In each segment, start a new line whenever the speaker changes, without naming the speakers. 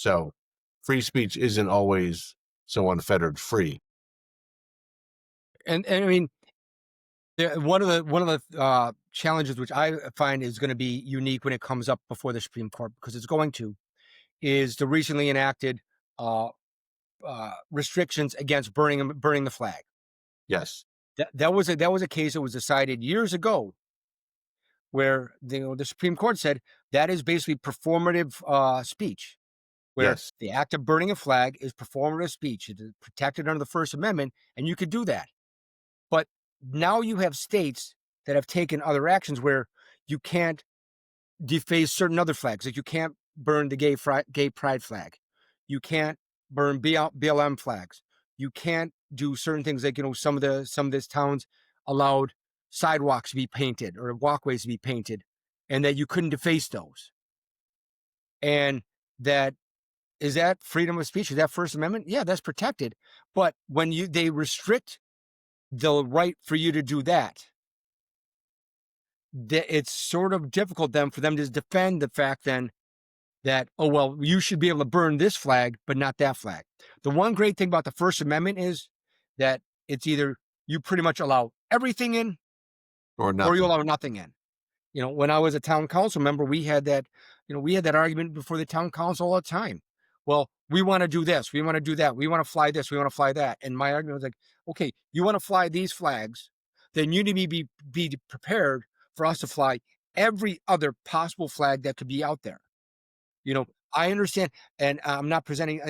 So free speech isn't always so unfettered free.
And I mean, one of the challenges which I find is going to be unique when it comes up before the Supreme Court, because it's going to, is the recently enacted uh, restrictions against burning the flag.
Yes.
That was a case that was decided years ago, where the Supreme Court said that is basically performative speech, where
Yes.
the act of burning a flag is performative speech. It is protected under the First Amendment, and you could do that. But now you have states that have taken other actions where you can't deface certain other flags. Like you can't burn the gay pride flag. You can't burn BLM flags. You can't do certain things like some of these towns allowed sidewalks to be painted or walkways to be painted, and that you couldn't deface those. And that is that freedom of speech? Is that First Amendment? Yeah, that's protected. But when they restrict the right for you to do that, it's sort of difficult then for them to defend the fact then that, oh, well, you should be able to burn this flag, but not that flag. The one great thing about the First Amendment is that it's either you pretty much allow everything in
Or
or you
nothing.
allow nothing in. When I was a town council member, we had that argument before the town council all the time. Well, we want to do this, we want to do that, we want to fly this, we want to fly that. And my argument was like, okay, you want to fly these flags, then you need to be prepared for us to fly every other possible flag that could be out there. You know, I understand, and I'm not presenting.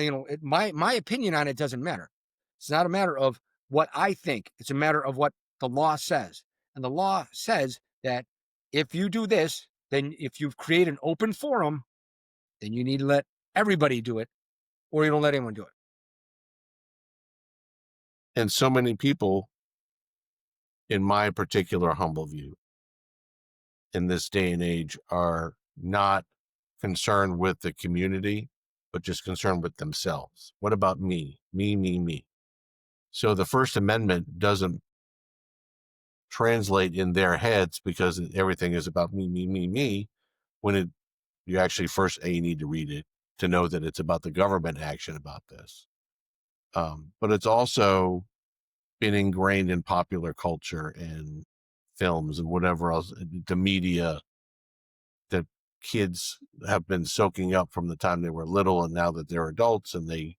My opinion on it doesn't matter. It's not a matter of what I think. It's a matter of what the law says, and the law says that if you do this, then if you create an open forum, then you need to let everybody do it, or you don't let anyone do it.
And so many people, in my particular humble view, in this day and age, are not concerned with the community, but just concerned with themselves. What about me? Me, me, me. So the First Amendment doesn't translate in their heads because everything is about me, me, me, me. You actually first, you need to read it to know that it's about the government action about this. But it's also been ingrained in popular culture and films and whatever else, the media that kids have been soaking up from the time they were little, and now that they're adults and they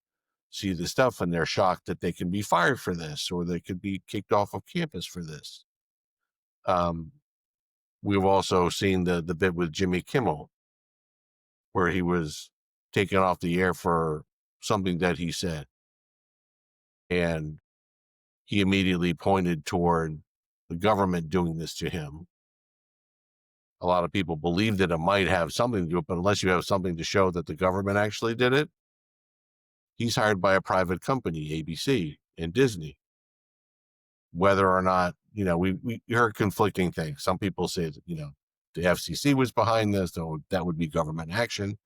see the stuff and they're shocked that they can be fired for this or they could be kicked off of campus for this. Um, we've also seen the bit with Jimmy Kimmel where he was taken off the air for something that he said, and he immediately pointed toward the government doing this to him. A lot of people believe that it might have something to do it, but unless you have something to show that the government actually did it, he's hired by a private company, ABC and Disney. Whether or not, we heard conflicting things. Some people say that, the FCC was behind this, though that would be government action,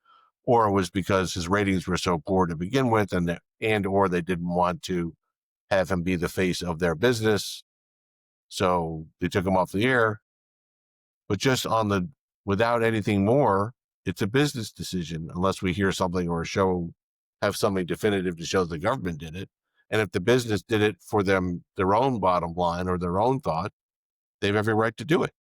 or it was because his ratings were so poor to begin with, or they didn't want to have him be the face of their business. So they took him off the air. But just without anything more, it's a business decision unless we hear something or have something definitive to show the government did it. And if the business did it for their own bottom line or their own thought, they have every right to do it.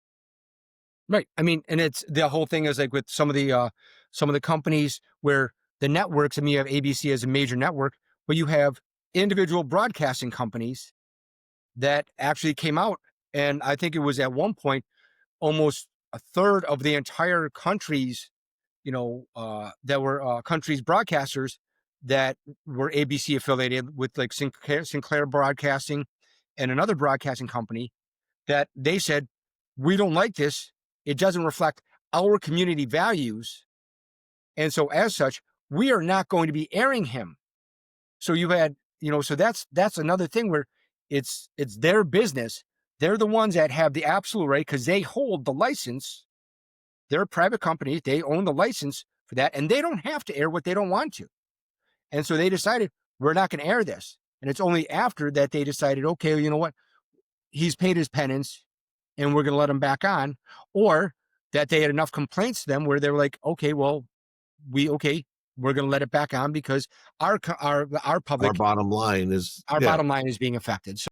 Right. I mean, and it's the whole thing is like with some of the companies where the networks. I mean, you have ABC as a major network, but you have individual broadcasting companies that actually came out, and I think it was at one point almost a third of the entire countries, that were countries broadcasters that were ABC affiliated with, like Sinclair Broadcasting and another broadcasting company, that they said, we don't like this. It doesn't reflect our community values. And so as such, we are not going to be airing him. So you had, so that's another thing where it's their business. They're the ones that have the absolute right because they hold the license. They're a private company. They own the license for that, and they don't have to air what they don't want to. And so they decided, we're not going to air this. And it's only after that they decided, okay, you know what? He's paid his penance and we're going to let him back on. Or that they had enough complaints to them where they were like, okay, well, we we're going to let it back on because our
Our
public,
bottom line is,
our
yeah.
bottom line is being affected. So